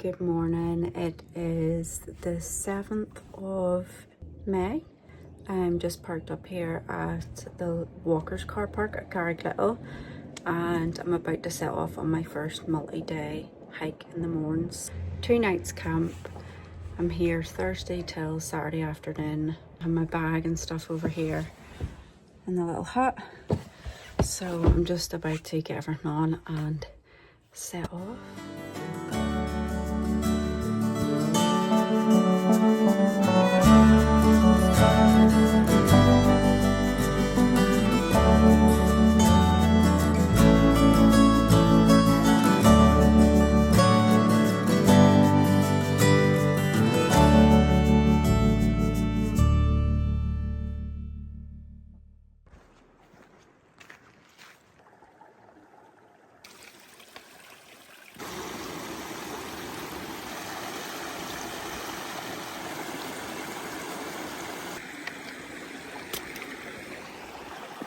Good morning. It is the 7th of May. I'm just parked up here at the Walkers car park at Carrickliddle, and I'm about to set off on my first multi-day hike in the Mournes. 2 nights camp. I'm here Thursday till Saturday afternoon. I have my bag and stuff over here in the little hut. So I'm just about to get everything on and set off.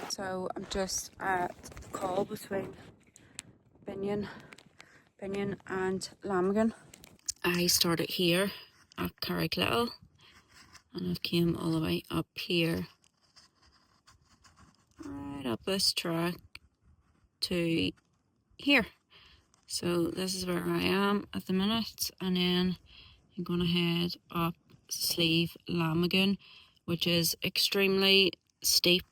So I'm just at the call between Binion and Lamagan. I started here at Carrickliddle and I've came all the way up here, right up this track to here. So this is where I am at the minute, and then I'm gonna head up Slieve Lamagan, which is extremely steep.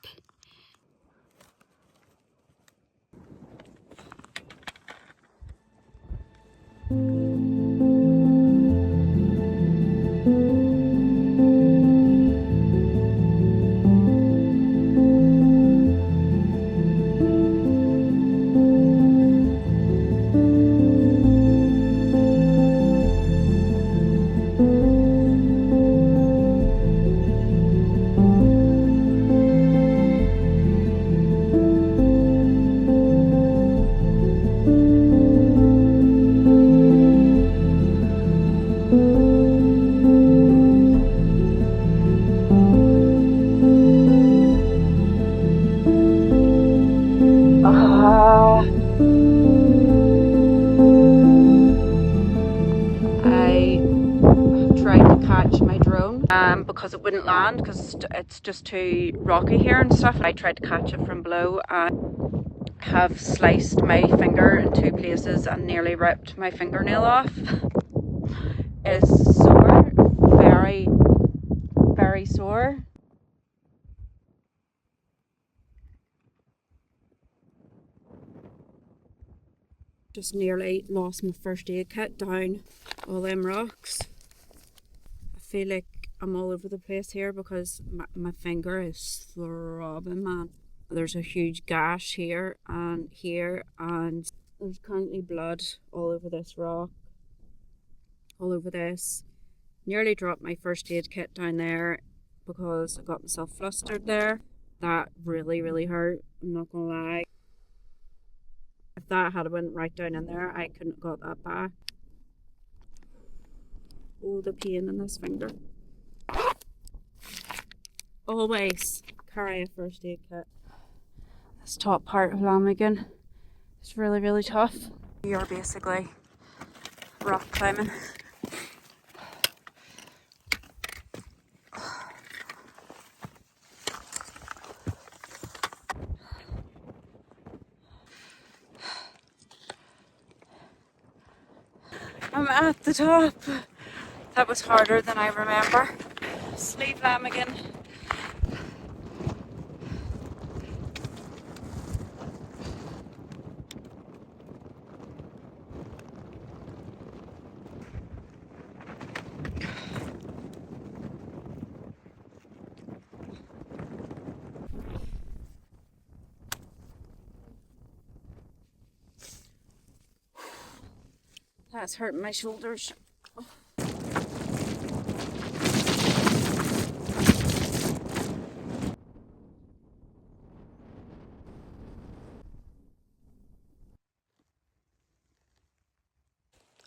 Because it wouldn't land, because it's just too rocky here and stuff. I tried to catch it from below and have sliced my finger in 2 places and nearly ripped my fingernail off. It's sore, very, very sore. Just nearly lost my first aid kit down all them rocks. I feel like I'm all over the place here because my finger is throbbing, man. There's a huge gash here, and there's currently blood all over this rock, all over this. Nearly dropped my first aid kit down there because I got myself flustered there. That really, really hurt, I'm not gonna lie. If that had went right down in there, I couldn't have got that back. Oh, the pain in this finger. Always carry a first aid kit. This top part of Lamagan is really, really tough. You're basically rock climbing. I'm at the top. That was harder than I remember. Slieve Lamagan. That's hurting my shoulders.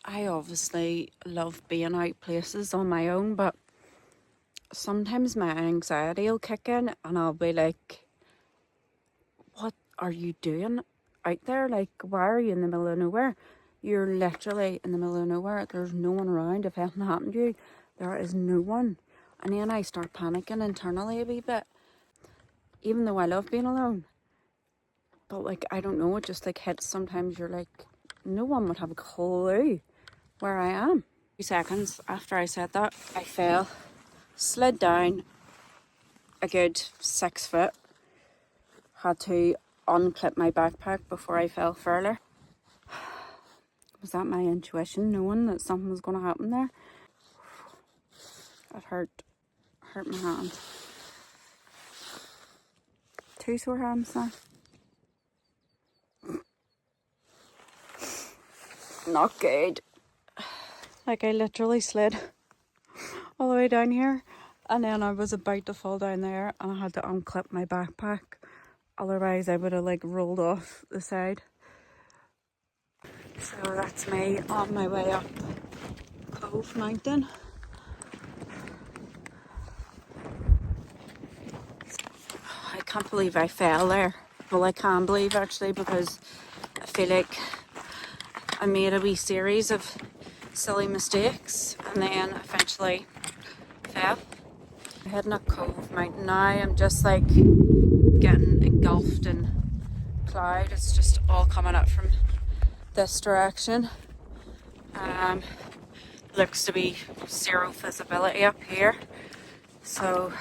I obviously love being out places on my own, but sometimes my anxiety will kick in and I'll be like, what are you doing out there? Like, why are you in the middle of nowhere? You're literally in the middle of nowhere. There's no one around. If anything happened to you, there is no one. And then I start panicking internally a wee bit, even though I love being alone. But like, I don't know, it just like hits sometimes. You're like, no one would have a clue where I am. 2 seconds after I said that, I fell, slid down a good 6 foot, had to unclip my backpack before I fell further. Was that my intuition, knowing that something was going to happen there? It hurt my hand. 2 sore hands now. Not good. Like, I literally slid all the way down here, and then I was about to fall down there, and I had to unclip my backpack. Otherwise, I would have like rolled off the side. So that's me on my way up Cove Mountain. I can't believe I fell there. Well, I can believe actually, because I feel like I made a wee series of silly mistakes and then eventually fell. I'm heading up Cove Mountain now. I'm just like getting engulfed in cloud. It's just all coming up from this direction. Looks to be zero visibility up here. So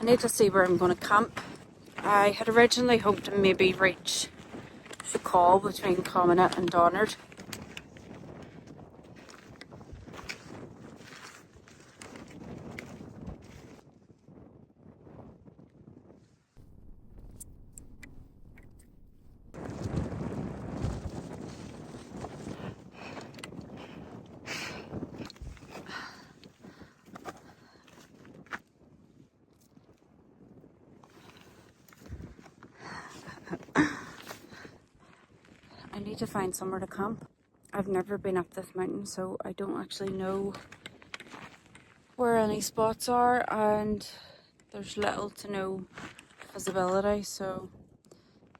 I need to see where I'm going to camp. I had originally hoped to maybe reach the call between Cominate and Donard. I need to find somewhere to camp. I've never been up this mountain, so I don't actually know where any spots are, and there's little to no visibility, so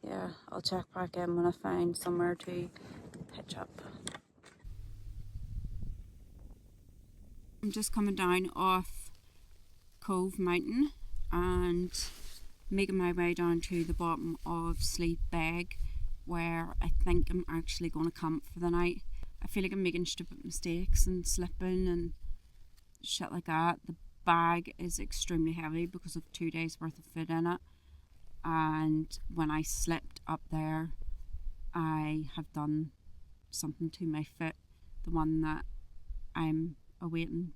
yeah, I'll check back in when I find somewhere to pitch up. I'm just coming down off Cove Mountain and making my way down to the bottom of Slieve Lamagan, where I think I'm actually going to camp for the night. I feel like I'm making stupid mistakes and slipping and shit like that. The bag is extremely heavy because of 2 days worth of food in it, and when I slipped up there, I have done something to my foot, the one that I'm awaiting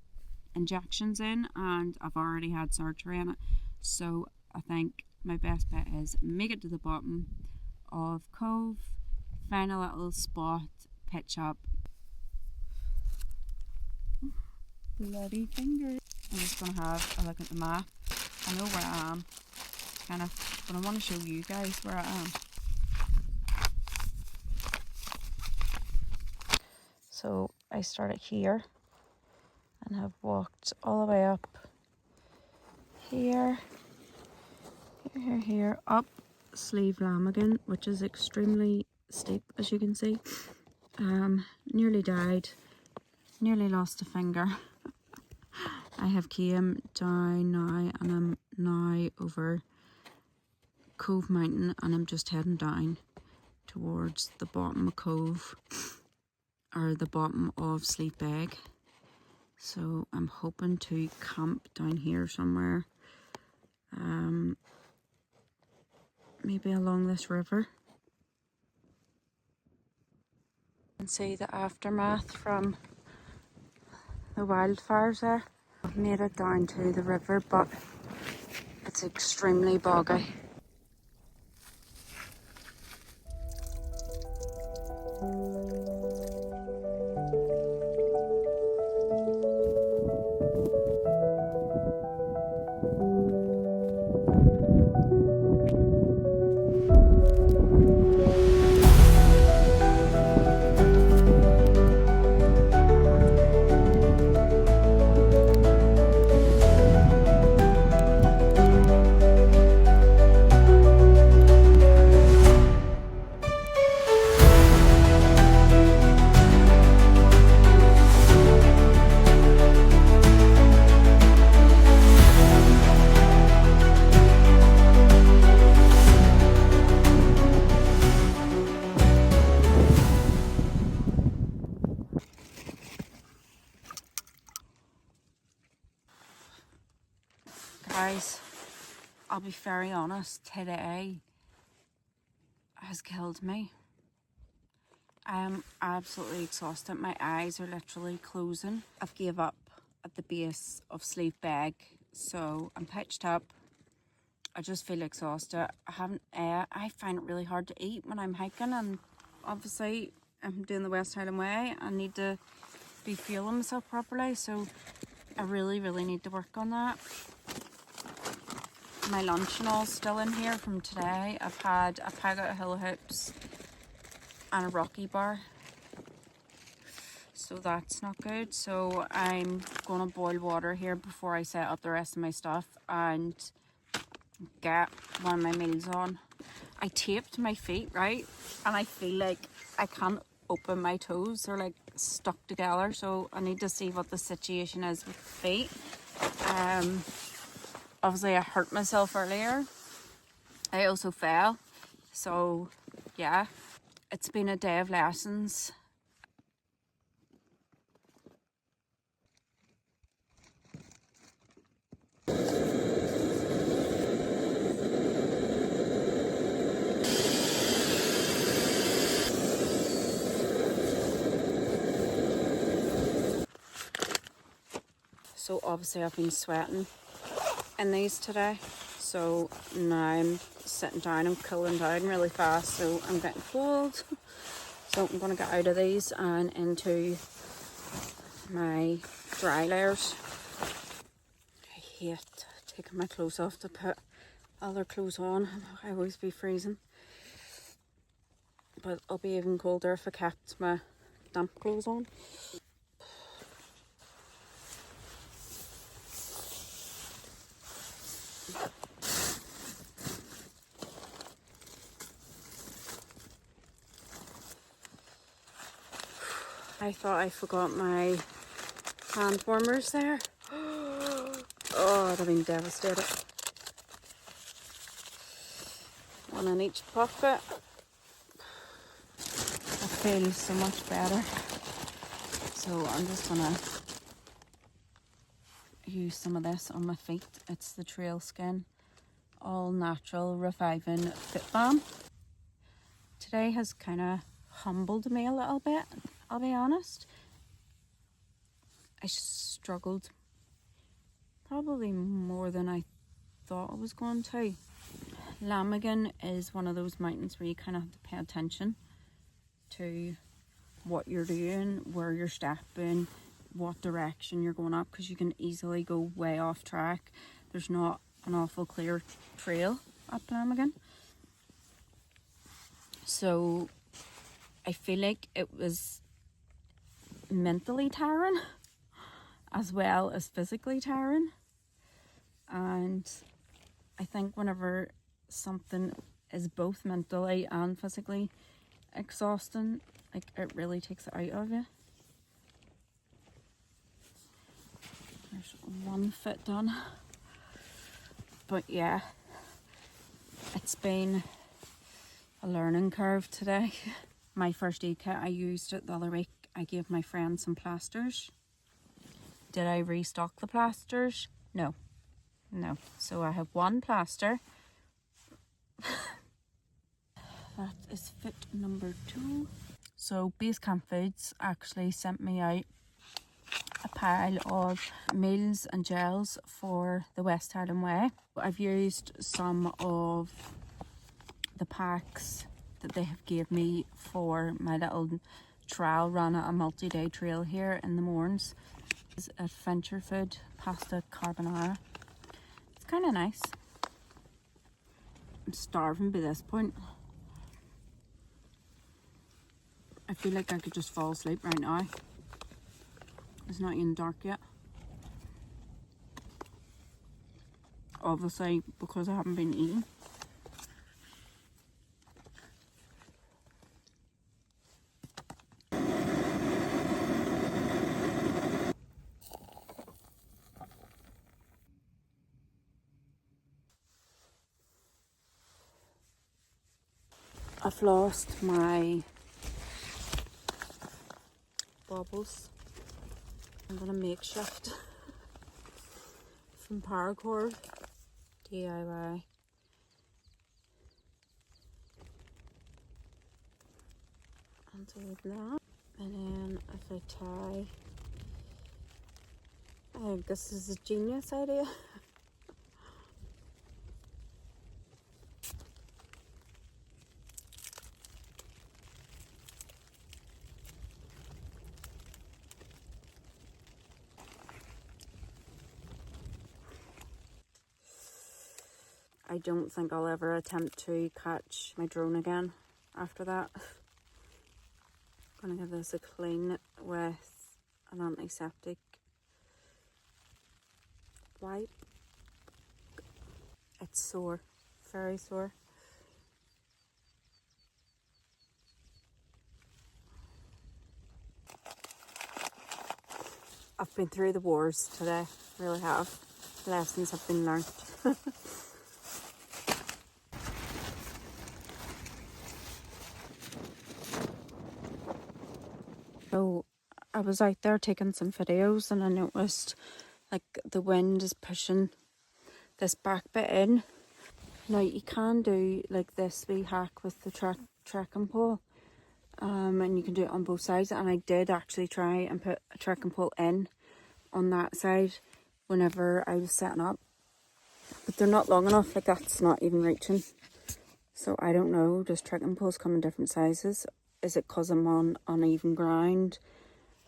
injections in, and I've already had surgery in it. So I think my best bet is make it to the bottom of Cove, find a little spot, pitch up. Bloody fingers. I'm just going to have a look at the map. I know where I am, kind of, but I want to show you guys where I am. So I started here and have walked all the way up here, here, up Slieve Lamagan, which is extremely steep, as you can see. Nearly died, nearly lost a finger. I have came down now, and I'm now over Cove Mountain, and I'm just heading down towards the bottom of Cove, or the bottom of Slieve Lamagan. So I'm hoping to camp down here somewhere, maybe along this river. You can see the aftermath from the wildfires there. I've made it down to the river, but it's extremely boggy. Guys, I'll be very honest, today has killed me. I am absolutely exhausted. My eyes are literally closing. I've gave up at the base of Slieve Bag, so I'm pitched up. I just feel exhausted. I find it really hard to eat when I'm hiking, and obviously I'm doing the West Highland Way. I need to be fueling myself properly, so I really need to work on that. My lunch and all still in here from today. I've had a packet of hula hoops and a Rocky bar, so that's not good. So I'm gonna boil water here before I set up the rest of my stuff and get one of my meals on. I taped my feet, right, and I feel like I can't open my toes. They're like stuck together, so I need to see what the situation is with feet. Obviously I hurt myself earlier. I also fell, so yeah, it's been a day of lessons. So obviously I've been sweating in these today, so now I'm sitting down, I'm cooling down really fast, so I'm getting cold. So I'm going to get out of these and into my dry layers. I hate taking my clothes off to put other clothes on. I always be freezing, but I'll be even colder if I kept my damp clothes on. I thought I forgot my hand warmers there. Oh, I'd have been devastated. One in each pocket. I feel so much better. So I'm just gonna use some of this on my feet. It's the Trail Skin All Natural Reviving Fit Balm. Today has kind of humbled me a little bit, I'll be honest. I struggled probably more than I thought I was going to. Lamagan is one of those mountains where you kind of have to pay attention to what you're doing, where you're stepping, what direction you're going up, because you can easily go way off track. There's not an awful clear trail up Lamagan. So I feel like it was mentally tiring as well as physically tiring. And I think whenever something is both mentally and physically exhausting, like, it really takes it out of you. There's one foot done. But yeah, it's been a learning curve today. My first aid kit, I used it the other week. I gave my friend some plasters. Did I restock the plasters? No. So I have one plaster. That is fit number 2. So Base Camp Foods actually sent me out a pile of meals and gels for the West Highland Way. I've used some of the packs that they have gave me for my little trail run at a multi-day trail here in the Mournes. It's Adventure Food Pasta Carbonara. It's kind of nice. I'm starving by this point. I feel like I could just fall asleep right now. It's not even dark yet. Obviously, because I haven't been eating. I've lost my bubbles. I'm gonna makeshift from paracord. DIY. Undo that. And then if I tie, I think this is a genius idea. I don't think I'll ever attempt to catch my drone again after that. I'm gonna give this a clean with an antiseptic wipe. It's sore, very sore. I've been through the wars today, really have. Lessons have been learnt. So I was out there taking some videos and I noticed like the wind is pushing this back bit in. Now you can do like this wee hack with the trekking pole, and you can do it on both sides, and I did actually try and put a trekking pole in on that side whenever I was setting up, but they're not long enough, like that's not even reaching. So I don't know, does trekking poles come in different sizes? Is it because I'm on uneven ground?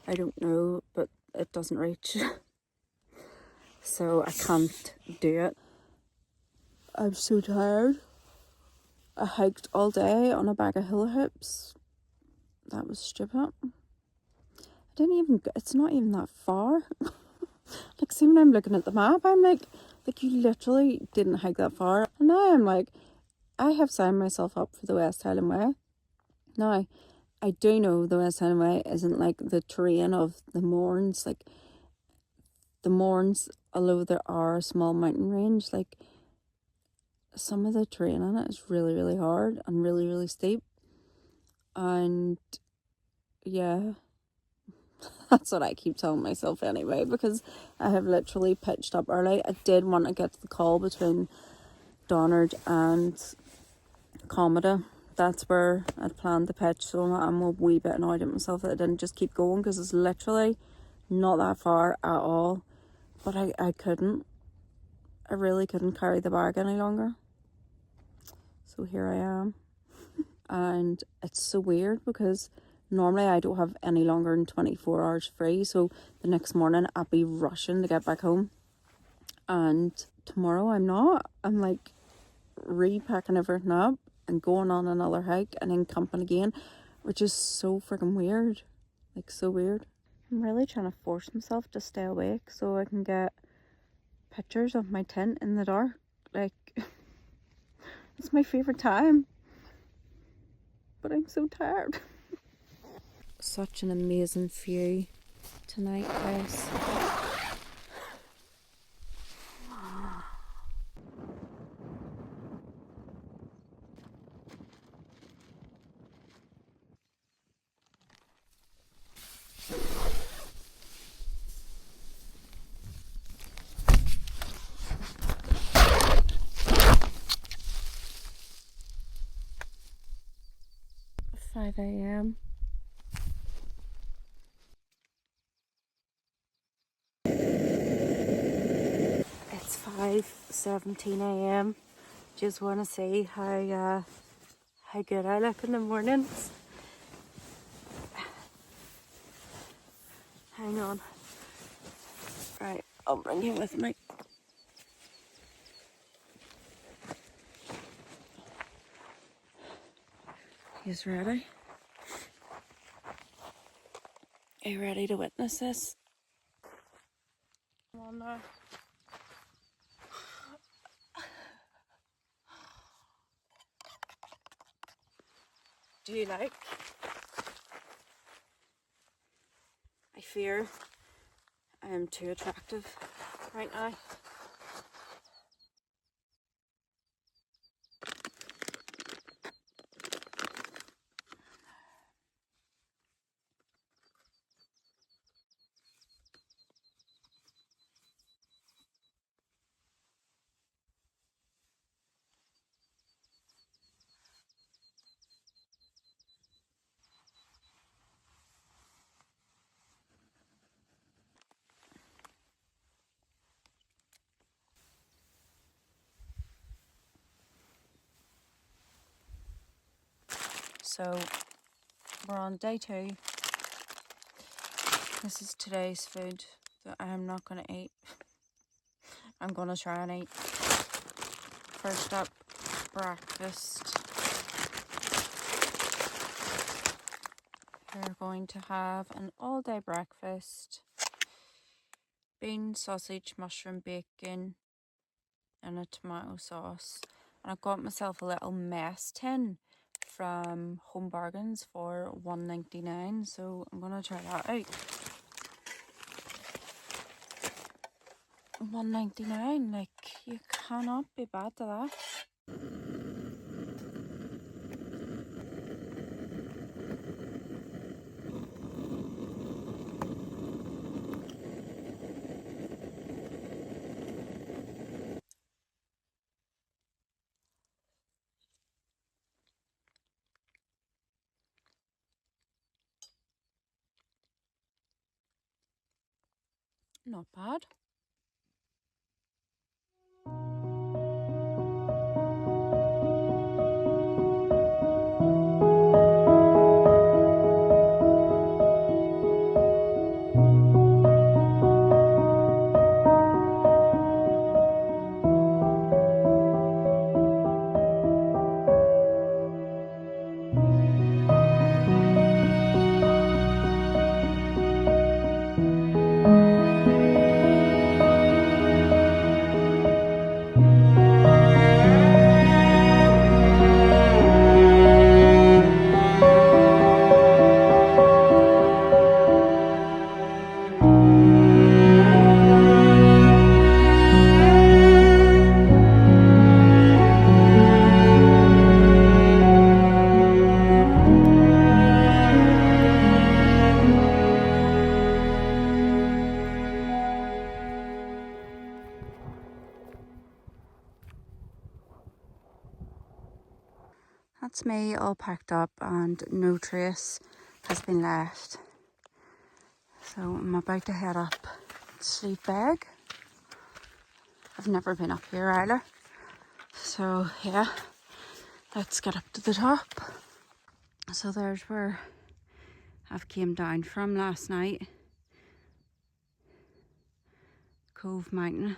I don't know, but it doesn't reach. So I can't do it. I'm so tired. I hiked all day on a bag of hula hoops. That was stupid. It's not even that far. Like, see, when I'm looking at the map, I'm like you literally didn't hike that far. And now I'm like, I have signed myself up for the West Highland Way. Now, I do know the West Highland Way isn't like the terrain of the Mournes. Like, the Mournes, although there are a small mountain range, like, some of the terrain on it is really, really hard and really, really steep. And yeah, that's what I keep telling myself anyway, because I have literally pitched up early. I did want to get to the call between Donard and Comida. That's where I'd planned the pitch, so I'm a wee bit annoyed at myself that I didn't just keep going, because it's literally not that far at all. But I couldn't. I really couldn't carry the bag any longer. So here I am. And it's so weird because normally I don't have any longer than 24 hours free, so the next morning I'll be rushing to get back home, and tomorrow I'm not. I'm like repacking everything up and going on another hike and then camping again, which is so freaking weird, like so weird. I'm really trying to force myself to stay awake so I can get pictures of my tent in the dark. Like, it's my favorite time. But I'm so tired. Such an amazing view tonight, guys. Five a.m. It's 5:17 a.m. Just want to see how good I look in the mornings. Hang on. Right, I'll bring you with me. He's ready. Are you ready to witness this? Come on now. Do you like? I fear I am too attractive right now. So we're on day 2. This is today's food that I am not going to eat. I'm going to try and eat. First up, breakfast. We're going to have an all-day breakfast. Bean, sausage, mushroom, bacon, and a tomato sauce. And I got myself a little mess tin from Home Bargains for $1.99, so I'm gonna try that out. $1.99, like, you cannot be bad to that. Not bad. That's me all packed up and no trace has been left. So I'm about to head up to Slieve Lamagan. I've never been up here either. So yeah, let's get up to the top. So there's where I've came down from last night. Cove Mountain.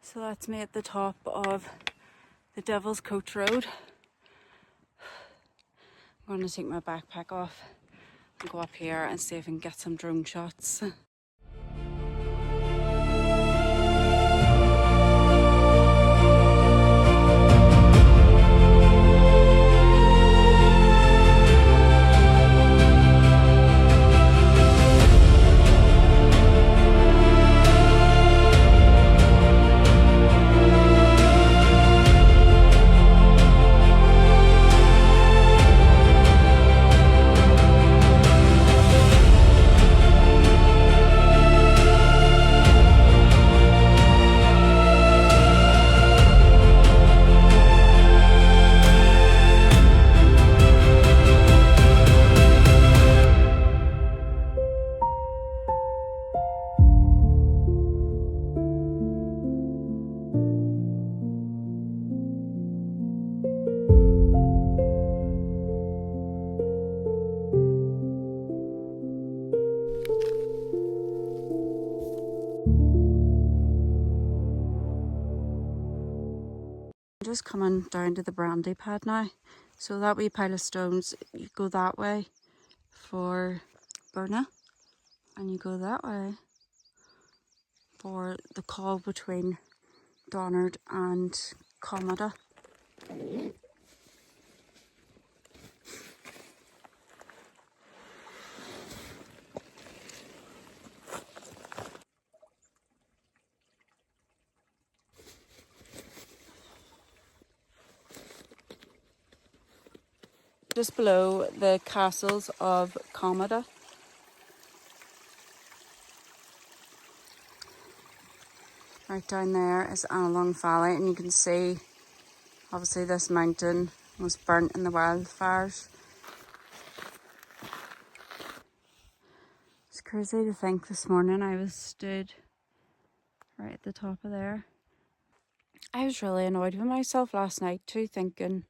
So that's me at the top of the Devil's Coach Road. I'm going to take my backpack off and go up here and see if I can get some drone shots. I'm just coming down to the brandy pad now. So that wee pile of stones, you go that way for Burna, and you go that way for the call between Donard and Commodore. Just below the castles of Commodore. Right down there is Annalong Valley, and you can see obviously this mountain was burnt in the wildfires. It's crazy to think this morning I was stood right at the top of there. I was really annoyed with myself last night too, thinking,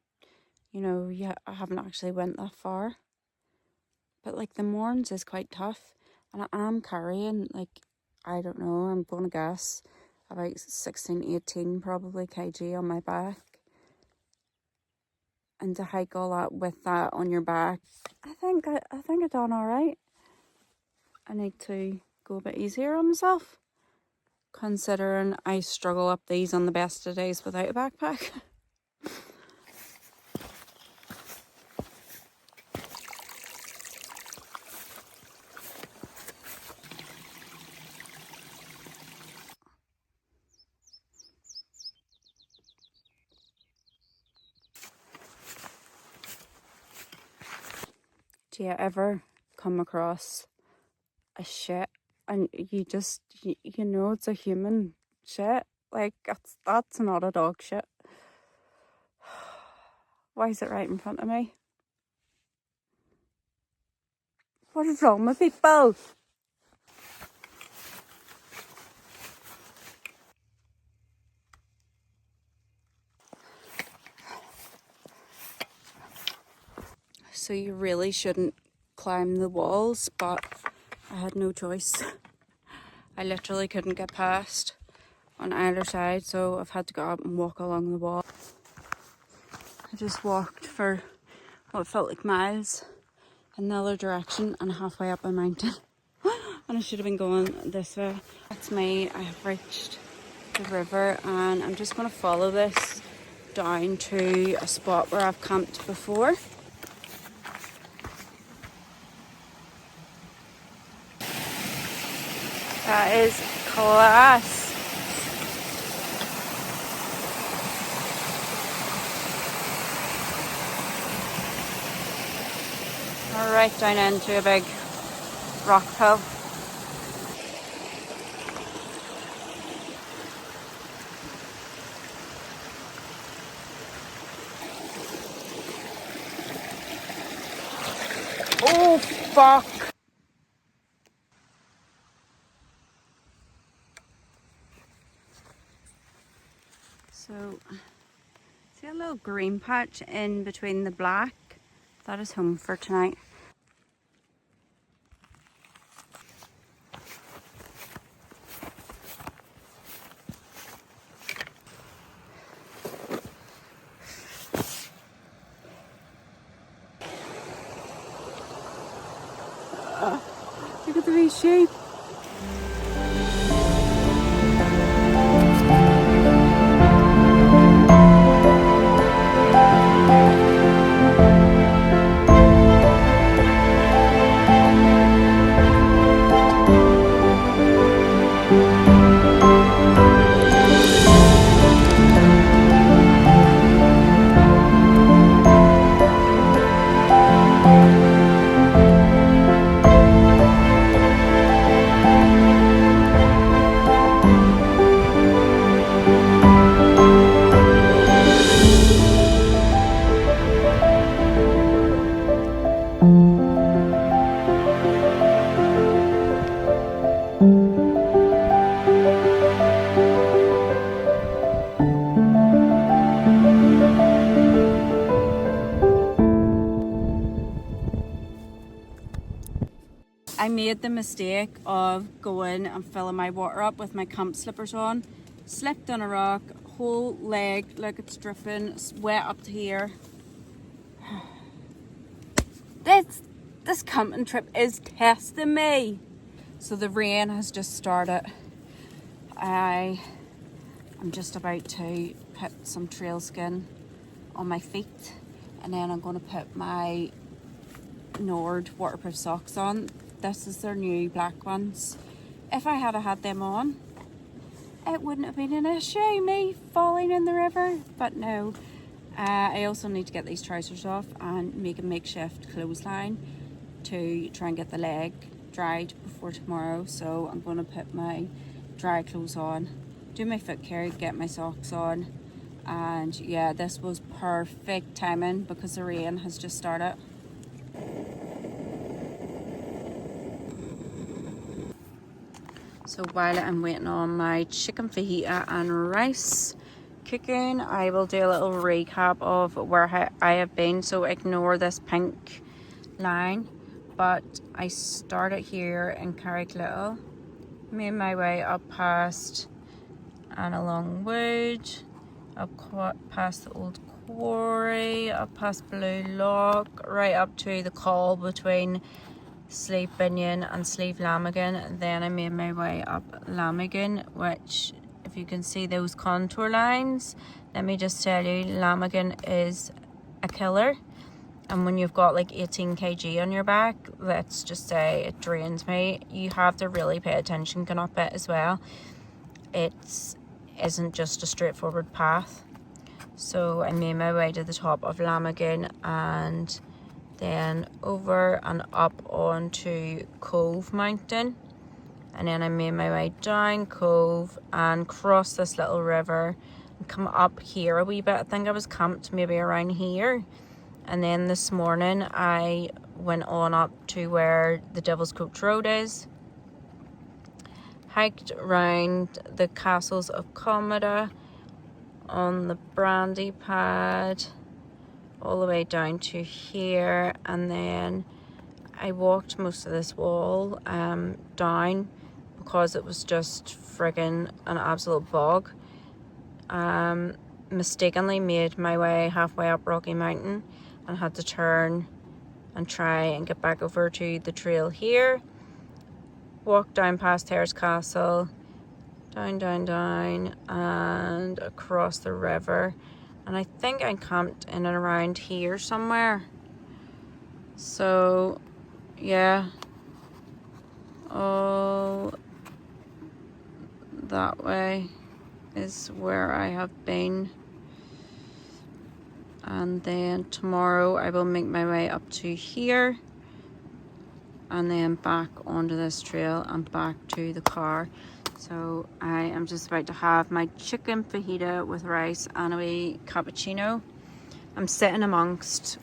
you know, yeah, I haven't actually went that far. But like the Mournes is quite tough, and I am carrying, like, I don't know, I'm going to guess about 16, 18 probably kg on my back. And to hike all that with that on your back, I think I done all right. I need to go a bit easier on myself, considering I struggle up these on the best of days without a backpack. Do you ever come across a shit and you know it's a human shit? Like, that's not a dog shit. Why is it right in front of me? What is wrong with people? So you really shouldn't climb the walls, but I had no choice. I literally couldn't get past on either side, so I've had to go up and walk along the wall. I just walked for what felt like miles in the other direction and halfway up a mountain. And I should have been going this way. That's me. I have reached the river and I'm just going to follow this down to a spot where I've camped before. That is class. We're right down into a big rock pool. Oh, fuck. So, see a little green patch in between the black? That is home for tonight. Look at the wee sheep. I made the mistake of going and filling my water up with my camp slippers on. Slipped on a rock, whole leg, look, it's dripping, it's wet up to here. This camping trip is testing me. So the rain has just started. I'm just about to put some trail skin on my feet, and then I'm going to put my Nord waterproof socks on. This is their new black ones. If I had had them on, it wouldn't have been an issue, me falling in the river, but no. I also need to get these trousers off and make a makeshift clothesline to try and get the leg dried before tomorrow. So I'm going to put my dry clothes on, do my foot care, get my socks on, and yeah, this was perfect timing because the rain has just started. So while I'm waiting on my chicken fajita and rice cooking, I will do a little recap of where I have been. So ignore this pink line, but I started here in Carrickliddle, made my way up past and along Wood, up past the old quarry, up past Blue Lock, right up to the call between Slieve Lamagan and Slieve Lamagan. And then I made my way up Lamagan, which, if you can see those contour lines, let me just tell you, Lamagan is a killer. And when you've got like 18 kg on your back, let's just say it drains me. You have to really pay attention going up it as well. It isn't just a straightforward path. So I made my way to the top of Lamagan and then over and up onto Cove Mountain, and then I made my way down Cove and cross this little river and come up here a wee bit. I think I was camped maybe around here, and then this morning I went on up to where the Devil's Coach Road is, hiked around the castles of Comida on the Brandy Pad all the way down to here, and then I walked most of this wall down because it was just friggin' an absolute bog. Mistakenly made my way halfway up Rocky Mountain and had to turn and try and get back over to the trail here. Walked down past Hare's Castle, down and across the river. And I think I camped in and around here somewhere. So, yeah. All that way is where I have been. And then tomorrow I will make my way up to here. And then back onto this trail and back to the car. So I am just about to have my chicken fajita with rice and a wee cappuccino. I'm sitting amongst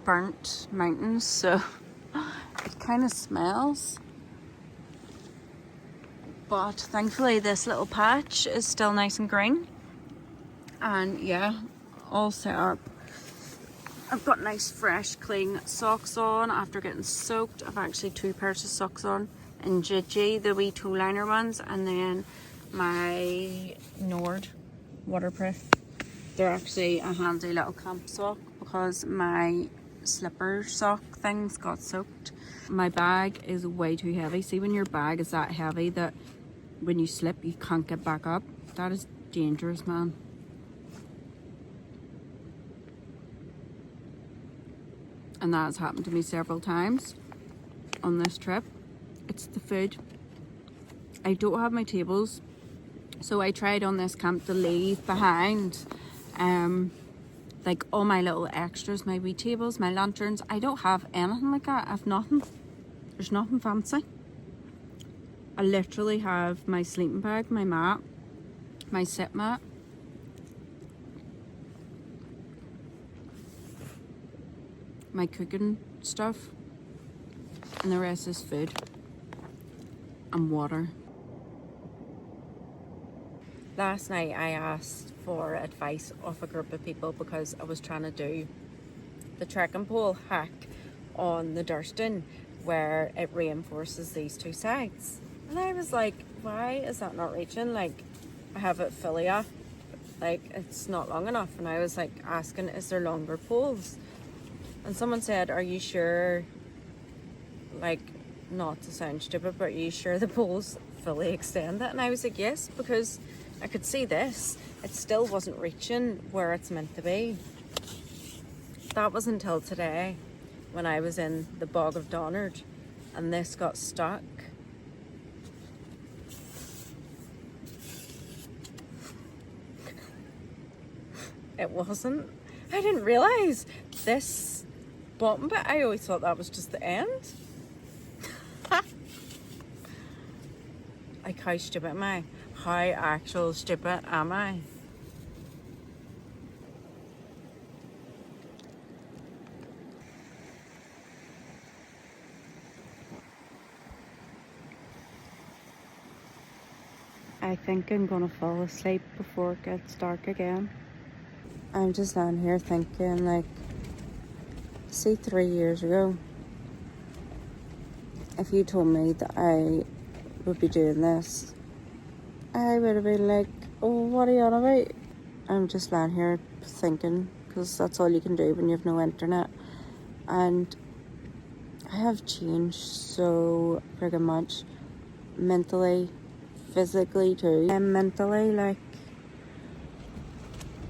burnt mountains, so it kind of smells. But thankfully this little patch is still nice and green. And yeah, all set up. I've got nice fresh clean socks on after getting soaked. I've actually 2 pairs of socks on in Gigi, the wee toe liner ones, and then my Nord waterproof. They're actually a handy little camp sock because my slipper sock things got soaked. My bag is way too heavy. See, when your bag is that heavy that when you slip you can't get back up? That is dangerous, man. And that has happened to me several times on this trip. It's the food. I don't have my tables, so I tried on this camp to leave behind like all my little extras, my wee tables, my lanterns. I don't have anything like that. I have nothing. There's nothing fancy. I literally have my sleeping bag, my mat, my sit mat, my cooking stuff, and the rest is food and water. Last night I asked for advice of a group of people because I was trying to do the trekking pole hack on the Durston where it reinforces these 2 sides. And I was like, why is that not reaching? Like, I have it fully up, like it's not long enough. And I was like asking, is there longer poles? And someone said, are you sure, like, not to sound stupid, but are you sure the poles fully extend it? And I was like, yes, because I could see this. It still wasn't reaching where it's meant to be. That was until today when I was in the bog of Donard and this got stuck. It wasn't. I didn't realise this bottom bit. I always thought that was just the end. Like, how stupid am I? How actual stupid am I? I think I'm gonna fall asleep before it gets dark again. I'm just down here thinking, like, see, 3 years ago, if you told me that I would be doing this, I would have been like, oh, what are you on about? I'm just down here thinking, because that's all you can do when you have no internet. And I have changed so friggin' much, mentally, physically too. And mentally, like,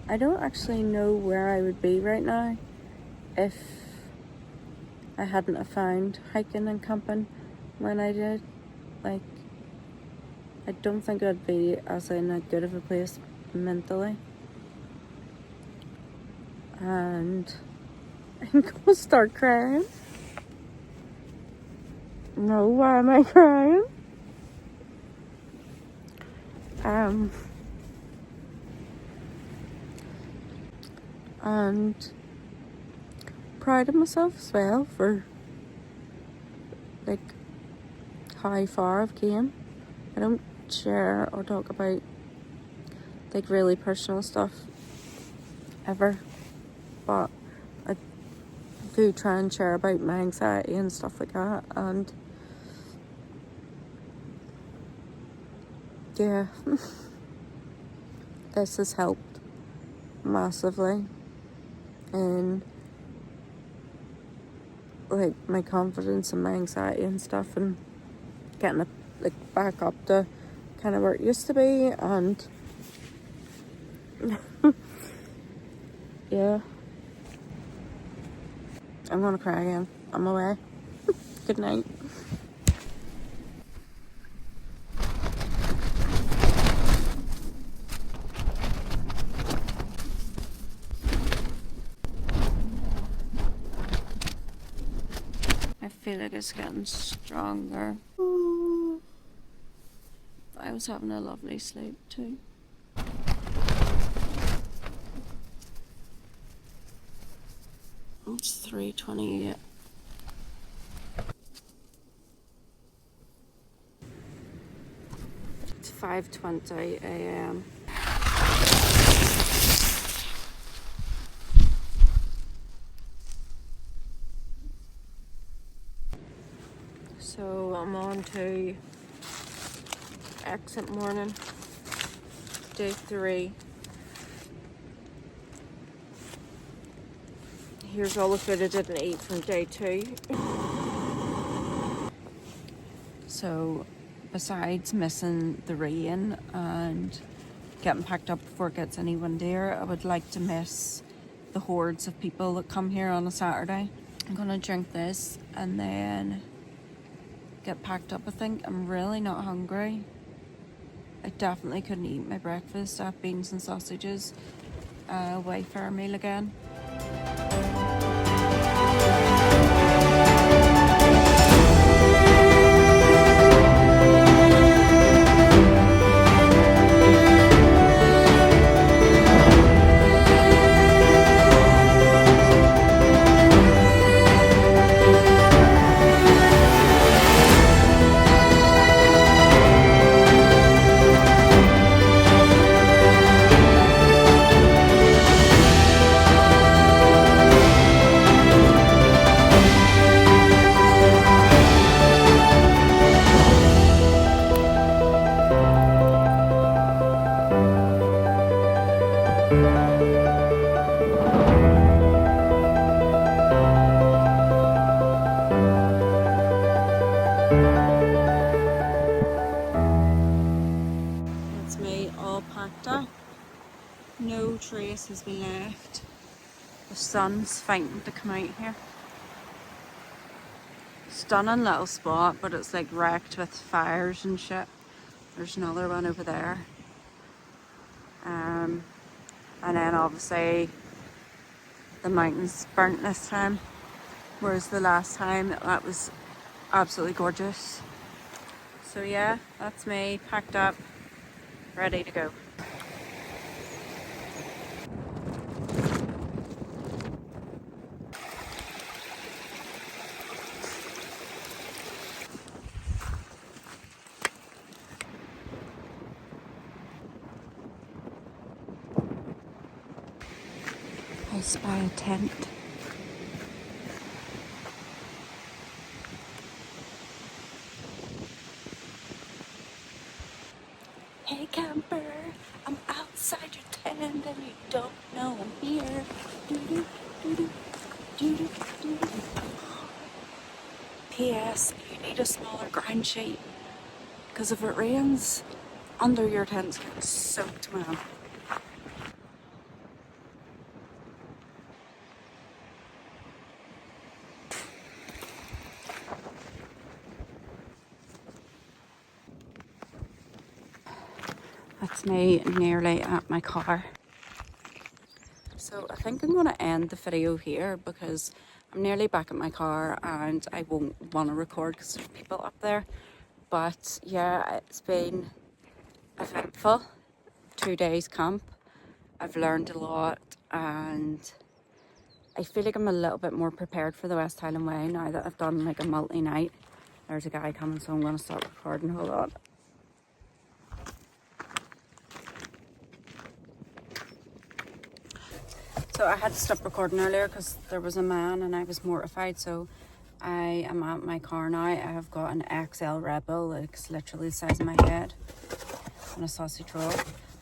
I don't actually know where I would be right now if I hadn't have found hiking and camping when I did. Like, I don't think I'd be as in a good of a place mentally. And I'm gonna start crying. No, why am I crying? And proud of myself as well for, like, how far I've came. I don't share or talk about, like, really personal stuff ever, but I do try and share about my anxiety and stuff like that. And yeah, this has helped massively in, like, my confidence and my anxiety and stuff, and getting it, like, back up to kind of where it used to be. And yeah, I'm gonna cry again. I'm away. Good night. I feel like it's getting stronger. Ooh. I was having a lovely sleep too. It's 3:28. It's 5:20 a.m. So I'm on to exit morning, day 3. Here's all the food I didn't eat from day 2. So besides missing the rain and getting packed up before it gets any windier, I would like to miss the hordes of people that come here on a Saturday. I'm gonna drink this and then get packed up. I think I'm really not hungry. I definitely couldn't eat my breakfast. I have beans and sausages. Wayfair meal again. That's me all packed up. No trace has been left. The sun's fighting to come out here. Stunning little spot, but it's like wrecked with fires and shit. There's another one over there. And then obviously the mountains burnt this time, whereas the last time that was absolutely gorgeous. So yeah, that's me packed up, ready to go. spy a tent. Hey camper, I'm outside your tent and you don't know I'm here. Doo-doo, doo-doo, doo-doo, doo-doo. P.S. You need a smaller ground sheet because if it rains, under your tent's getting soaked, man. That's me nearly at my car. So I think I'm going to end the video here because I'm nearly back at my car and I won't want to record because there's people up there. But yeah, it's been eventful. 2 days camp. I've learned a lot and I feel like I'm a little bit more prepared for the West Highland Way now that I've done like a multi-night. There's a guy coming, so I'm going to stop recording. Hold on. So I had to stop recording earlier because there was a man and I was mortified. So I am at my car now. I have got an XL Rebel. It's literally the size of my head. And a sausage roll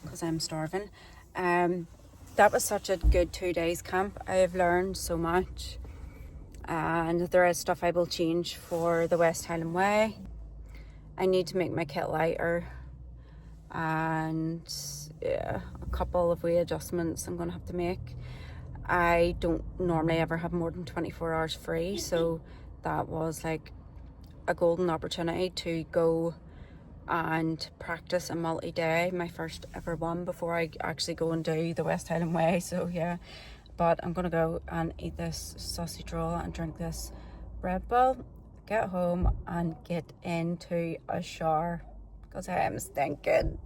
because I'm starving. That was such a good 2 days camp. I have learned so much. And there is stuff I will change for the West Highland Way. I need to make my kit lighter. And yeah, a couple of wee adjustments I'm going to have to make. I don't normally ever have more than 24 hours free, so that was like a golden opportunity to go and practice a multi-day, my first ever one, before I actually go and do the West Highland Way. So yeah, but I'm gonna go and eat this sausage roll and drink this Red Bull, get home and get into a shower because I am stinking.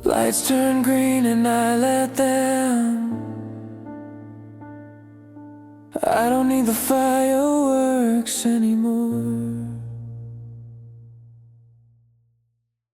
Lights turn green and I let them. I don't need the fireworks anymore.